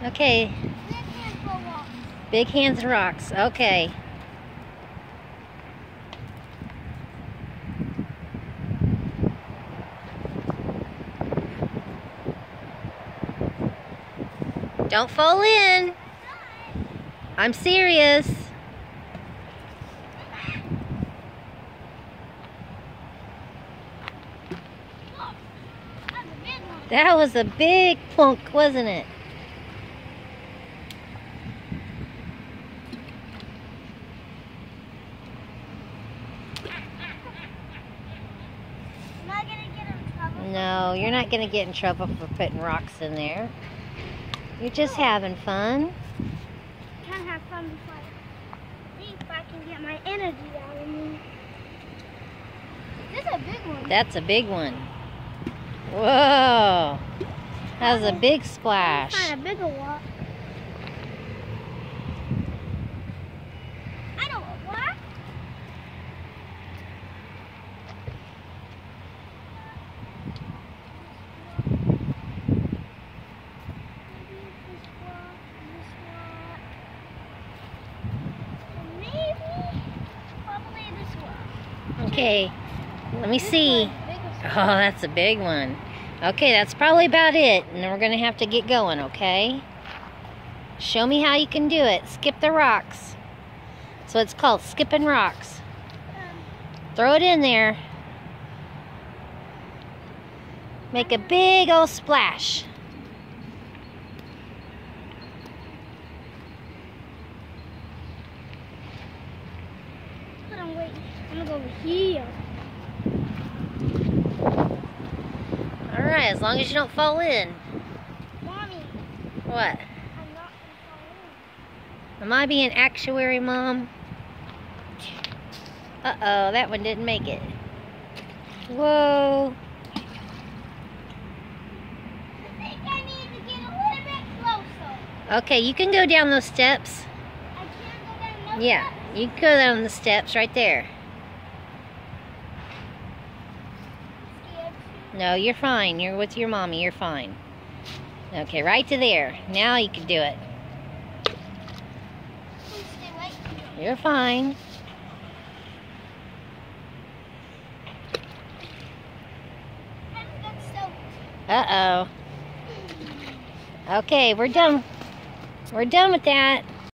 Okay. Big hands and rocks. Okay. Don't fall in. I'm serious. That was a big plunk, wasn't it? Am I gonna get in trouble? No, you're not going to get in trouble for putting rocks in there. You're just having fun. Trying to have fun before I see if I can get my energy out of me. This is a big one. That's a big one. Whoa. That was a big splash. Find a bigger one. I know what? Maybe probably this one. Okay, let me see. Oh, that's a big one. Okay, that's probably about it. And then we're going to have to get going, okay? Show me how you can do it. Skip the rocks. So it's called skipping rocks. Throw it in there. Make a big old splash. Hold on, wait. I'm gonna go over here. Alright, as long as you don't fall in. Mommy, What? I'm not gonna fall in. Am I being actuary, Mom? Uh-oh, that one didn't make it. Whoa. I think I need to get a little bit closer. Okay, you can go down those steps. I can't go down those Yeah, steps. you can go down the steps right there. I'm scared too. No, you're fine. You're with your mommy. You're fine. Okay, right to there. Now you can do it. Please stay right here. You're fine. I haven't got soaked. Uh-oh. Okay, we're done. We're done with that.